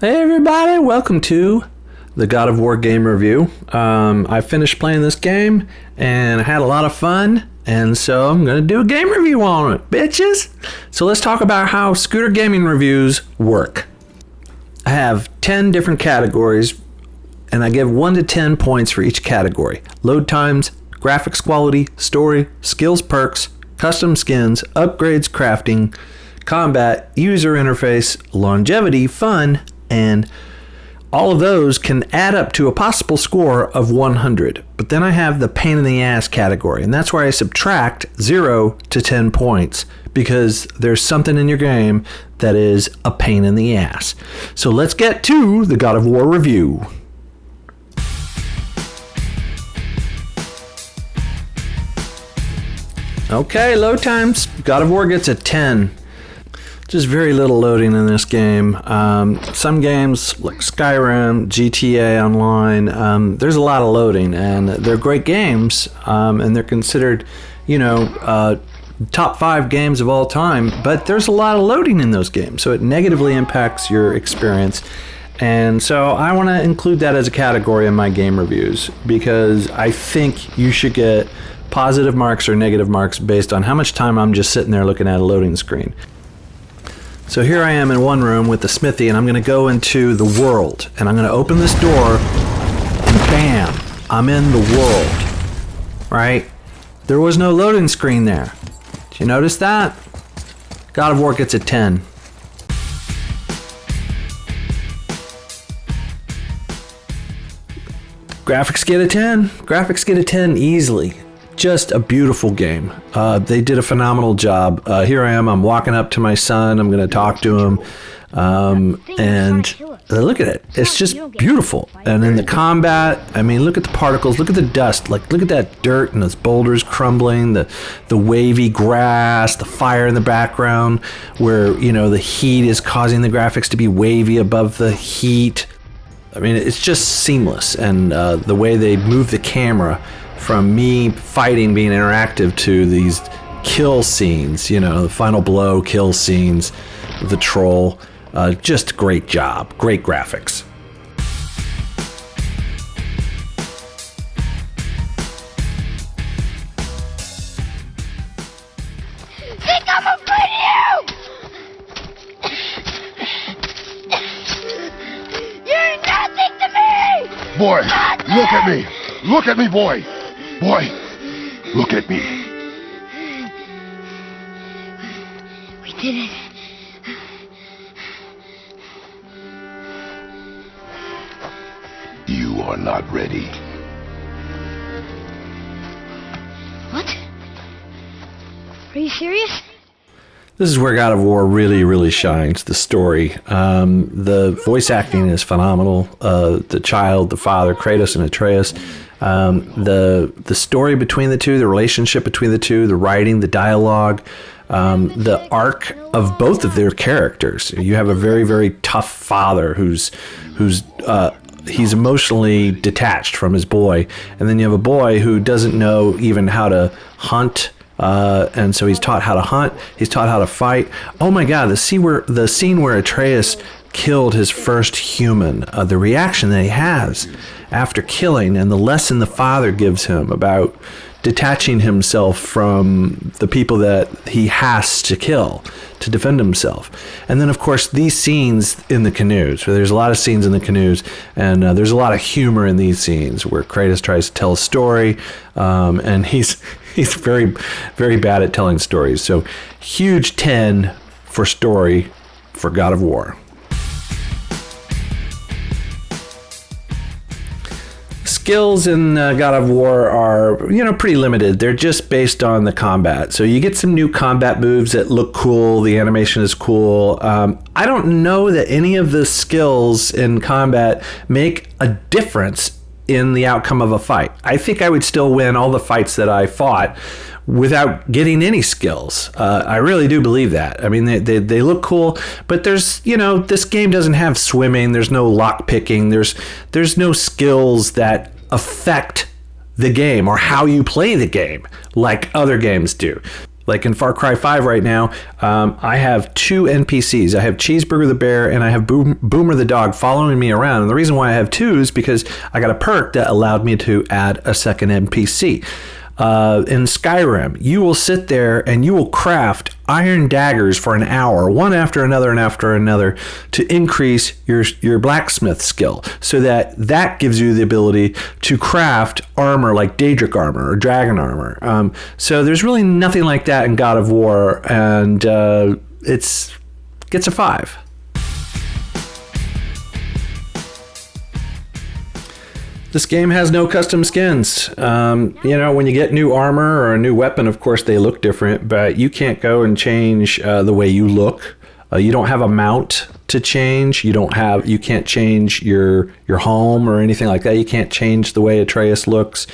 Hey everybody, welcome to the God of War game review. I finished playing this game and I had a lot of fun, and so I'm going to do a game review on it, bitches. So let's talk about how scooter gaming reviews work. I have 10 different categories and I give 1 to 10 points for each category. Load times, graphics quality, story, skills perks, custom skins, upgrades, crafting, combat, user interface, longevity, fun, and all of those can add up to a possible score of 100. But then I have the pain in the ass category, and that's where I subtract 0 to 10 points because there's something in your game that is a pain in the ass. So let's get to the God of War review. Okay, load times. God of War gets a 10. Just very little loading in this game. Some games like Skyrim, GTA Online, there's a lot of loading, and they're great games, and they're considered, top 5 games of all time, but there's a lot of loading in those games, so it negatively impacts your experience. And so I want to include that as a category in my game reviews because I think you should get positive marks or negative marks based on how much time I'm just sitting there looking at a loading screen. So here I am in one room with the smithy, and I'm going to go into the world, and I'm going to open this door, and bam, I'm in the world, right? There was no loading screen there. Did you notice that? God of War gets a 10. Graphics get a 10. Graphics get a 10 easily. Just a beautiful game. They did a phenomenal job. Here I am. I'm walking up to my son. I'm going to talk to him. And look at it. It's just beautiful. And in the combat, I mean, look at the particles. Look at the dust. Look at that dirt and those boulders crumbling, the wavy grass, the fire in the background where, the heat is causing the graphics to be wavy above the heat. I mean, it's just seamless. And the way they move the camera from me fighting being interactive to these kill scenes, the final blow kill scenes, the troll, just great job, great graphics. Think I'm afraid of you! You're nothing to me! Boy, Nothing! look at me! Look at me, boy! Boy, look at me. We did it. You are not ready. What? Are you serious? This is where God of War really, really shines, the story. The voice acting is phenomenal. The child, the father, Kratos and Atreus. The story between the two, the relationship between the two, the writing, the dialogue, the arc of both of their characters. You have a very, very tough father who's he's emotionally detached from his boy, and then you have a boy who doesn't know even how to hunt. And so he's taught how to hunt. He's taught how to fight. Oh my God, the scene where Atreus killed his first human, the reaction that he has after killing, and the lesson the father gives him about detaching himself from the people that he has to kill to defend himself. And then, of course, these scenes in the canoes. So there's a lot of scenes in the canoes, and there's a lot of humor in these scenes where Kratos tries to tell a story, and he's very, very bad at telling stories. So huge 10 for story for God of War. Skills in God of War are, pretty limited. They're just based on the combat. So you get some new combat moves that look cool. The animation is cool. I don't know that any of the skills in combat make a difference in the outcome of a fight. I think I would still win all the fights that I fought without getting any skills. I really do believe that. I mean, they look cool, but there's, this game doesn't have swimming. There's no lock picking. There's no skills that affect the game or how you play the game like other games do. Like in Far Cry 5 right now, I have 2 NPCs. I have Cheeseburger the bear and I have Boomer the dog following me around. And the reason why I have 2 is because I got a perk that allowed me to add a second NPC. In Skyrim, you will sit there and you will craft iron daggers for an hour, one after another and after another, to increase your blacksmith skill, so that gives you the ability to craft armor like Daedric armor or dragon armor. So there's really nothing like that in God of War, and it gets a 5. This game has no custom skins. When you get new armor or a new weapon, of course, they look different, but you can't go and change the way you look. You don't have a mount to change. You can't change your home or anything like that. You can't change the way Atreus looks.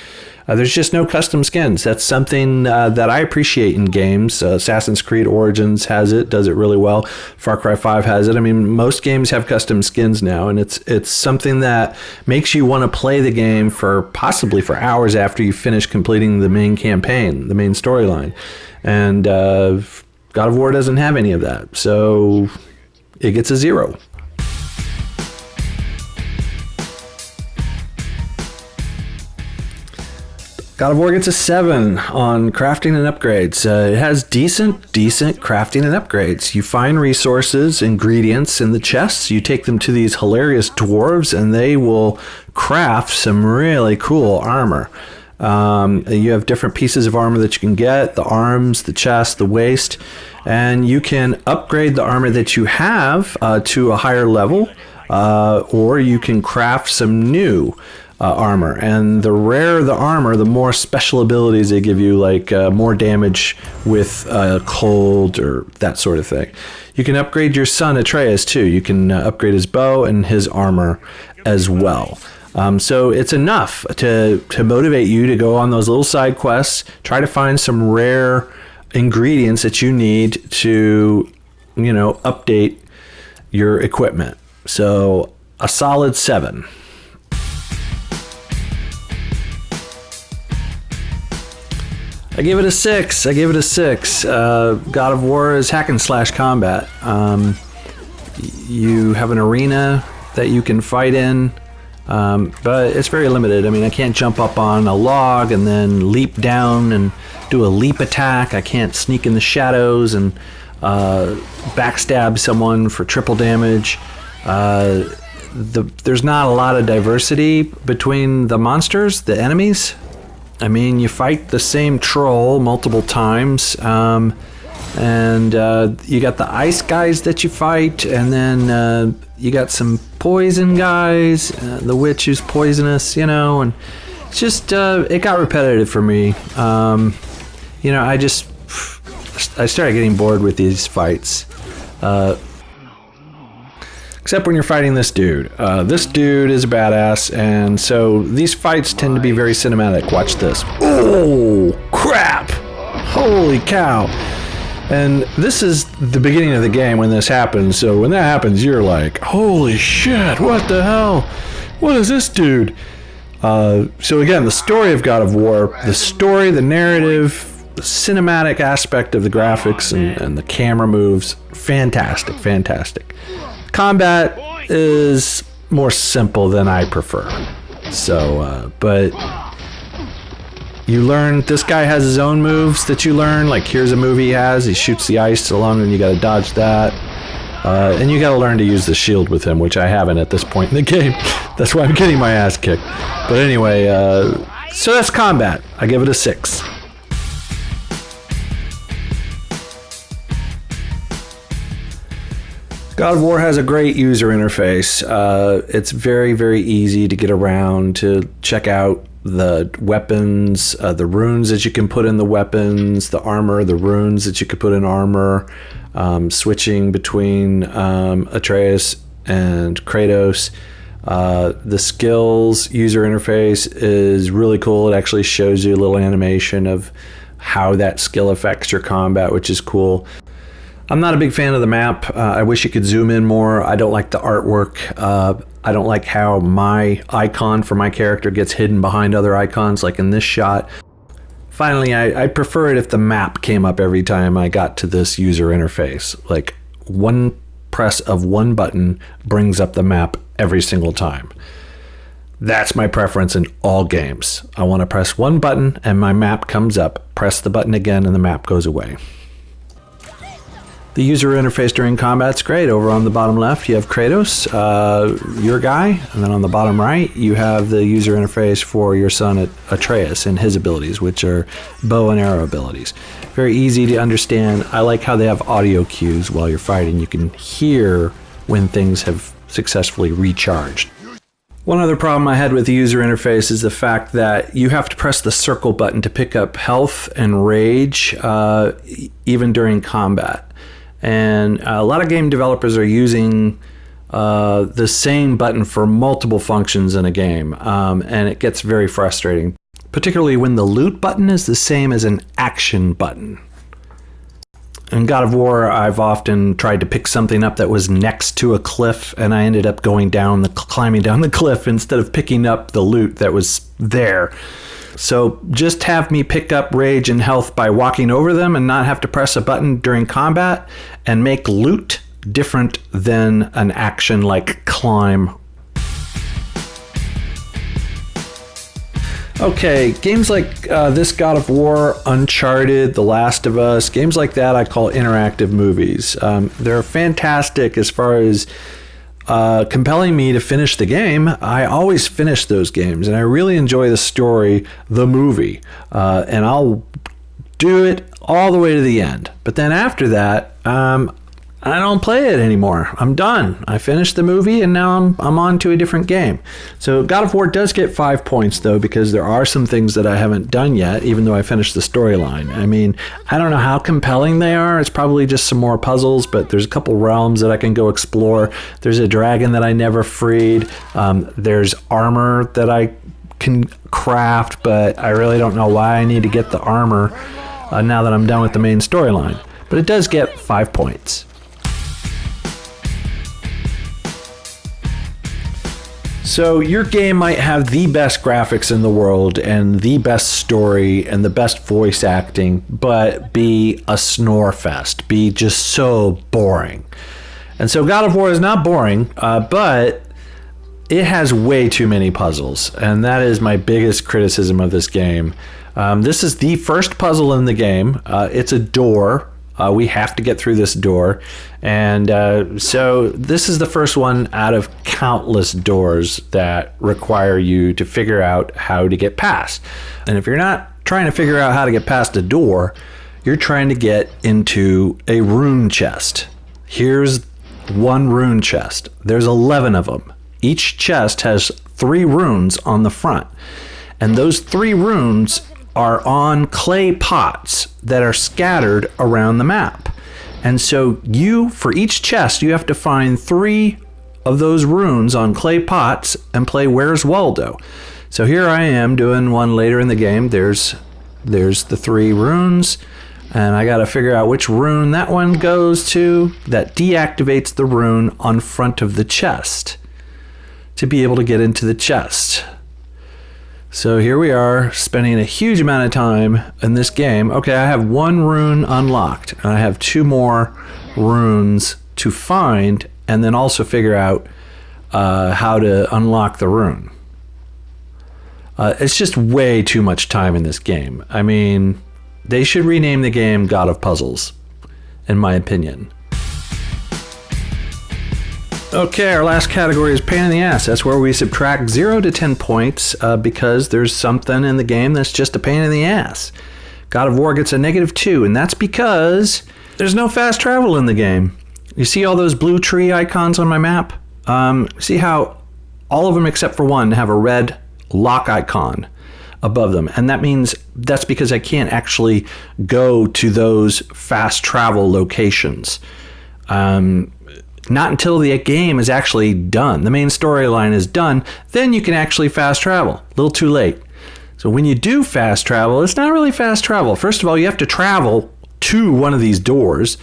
There's just no custom skins. That's something that I appreciate in games. Assassin's Creed Origins has it, does it really well. Far Cry 5 has it. I mean, most games have custom skins now, and it's something that makes you want to play the game possibly for hours after you finish completing the main campaign, the main storyline. And God of War doesn't have any of that, so it gets a 0. God of War gets a 7 on crafting and upgrades. It has decent crafting and upgrades. You find resources, ingredients in the chests. You take them to these hilarious dwarves, and they will craft some really cool armor. You have different pieces of armor that you can get, the arms, the chest, the waist, and you can upgrade the armor that you have to a higher level, or you can craft some new armor. And the rarer the armor, the more special abilities they give you, like more damage with cold or that sort of thing. You can upgrade your son Atreus too. You can upgrade his bow and his armor as well. So it's enough to motivate you to go on those little side quests, try to find some rare ingredients that you need to, update your equipment. So a solid 7. I give it a 6. God of War is hack and slash combat. You have an arena that you can fight in, but it's very limited. I mean, I can't jump up on a log and then leap down and do a leap attack. I can't sneak in the shadows and backstab someone for triple damage. There's not a lot of diversity between the monsters, the enemies. I mean, you fight the same troll multiple times, and you got the ice guys that you fight, and then you got some poison guys, the witch who's poisonous, and it's just, it got repetitive for me. I started getting bored with these fights. Except when you're fighting this dude. This dude is a badass, and so these fights tend to be very cinematic. Watch this. Oh, crap! Holy cow! And this is the beginning of the game when this happens, so when that happens, you're like, holy shit, what the hell? What is this dude? So again, the story of God of War, the story, the narrative, the cinematic aspect of the graphics and the camera moves, fantastic. Combat is more simple than I prefer. So, but you learn, this guy has his own moves that you learn. Like, here's a move he has. He shoots the ice along and you got to dodge that. And you got to learn to use the shield with him, which I haven't at this point in the game. That's why I'm getting my ass kicked. But anyway, so that's combat. I give it a 6. God of War has a great user interface. It's very easy to get around, to check out the weapons, the runes that you can put in the weapons, the armor, the runes that you could put in armor, switching between Atreus and Kratos. The skills user interface is really cool. It actually shows you a little animation of how that skill affects your combat, which is cool. I'm not a big fan of the map. I wish you could zoom in more. I don't like the artwork. I don't like how my icon for my character gets hidden behind other icons, like in this shot. Finally, I prefer it if the map came up every time I got to this user interface. Like one press of one button brings up the map every single time. That's my preference in all games. I want to press one button and my map comes up, press the button again and the map goes away. The user interface during combat's great. Over on the bottom left, you have Kratos, your guy, and then on the bottom right, you have the user interface for your son Atreus and his abilities, which are bow and arrow abilities. Very easy to understand. I like how they have audio cues while you're fighting. You can hear when things have successfully recharged. One other problem I had with the user interface is the fact that you have to press the circle button to pick up health and rage, even during combat. And a lot of game developers are using the same button for multiple functions in a game, and it gets very frustrating, particularly when the loot button is the same as an action button. In God of War, I've often tried to pick something up that was next to a cliff, and I ended up climbing down the cliff instead of picking up the loot that was there. So just have me pick up rage and health by walking over them and not have to press a button during combat, and make loot different than an action like climb. Okay, games like this God of War, Uncharted, The Last of Us, games like that I call interactive movies. They're fantastic as far as compelling me to finish the game. I always finish those games, and I really enjoy the story, the movie, and I'll do it all the way to the end. But then after that, I don't play it anymore. I'm done. I finished the movie, and now I'm on to a different game. So God of War does get 5 points, though, because there are some things that I haven't done yet, even though I finished the storyline. I mean, I don't know how compelling they are. It's probably just some more puzzles, but there's a couple realms that I can go explore. There's a dragon that I never freed. There's armor that I can craft, but I really don't know why I need to get the armor now that I'm done with the main storyline. But it does get 5 points. So your game might have the best graphics in the world and the best story and the best voice acting, but be a snore fest, be just so boring. And so God of War is not boring, but it has way too many puzzles, and that is my biggest criticism of this game. This is the first puzzle in the game. It's a door. We have to get through this door. And so this is the first one out of countless doors that require you to figure out how to get past. And if you're not trying to figure out how to get past a door, you're trying to get into a rune chest. Here's one rune chest. There's 11 of them. Each chest has 3 runes on the front. And those 3 runes are on clay pots that are scattered around the map. And so for each chest, you have to find 3 of those runes on clay pots and play Where's Waldo. So here I am doing one later in the game. There's the 3 runes, and I got to figure out which rune that one goes to that deactivates the rune on front of the chest to be able to get into the chest. So here we are, spending a huge amount of time in this game. Okay, I have 1 rune unlocked, and I have 2 more runes to find, and then also figure out how to unlock the rune. It's just way too much time in this game. I mean, they should rename the game God of Puzzles, in my opinion. Okay, our last category is pain in the ass. That's where we subtract 0 to 10 points because there's something in the game that's just a pain in the ass. God of War gets a -2, and that's because there's no fast travel in the game. You see all those blue tree icons on my map? See how all of them except for one have a red lock icon above them, and that's because I can't actually go to those fast travel locations. Not until the game is actually done, the main storyline is done, then you can actually fast travel. A little too late. So when you do fast travel, it's not really fast travel. First of all, you have to travel to one of these doors.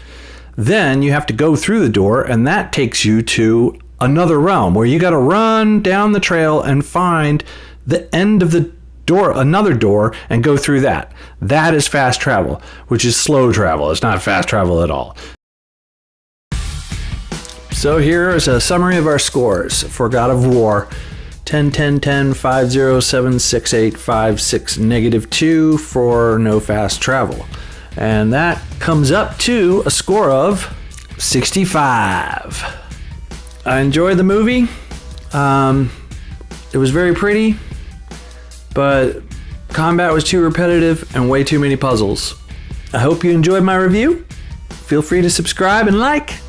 Then you have to go through the door, and that takes you to another realm where you got to run down the trail and find the end of the another door and go through that. That is fast travel, which is slow travel. It's not fast travel at all. So here is a summary of our scores for God of War. 10, 10, 10, 5, 0, 7, 6, 8, 5, 6, -2 for no fast travel. And that comes up to a score of 65. I enjoyed the movie. It was very pretty, but combat was too repetitive and way too many puzzles. I hope you enjoyed my review. Feel free to subscribe and like.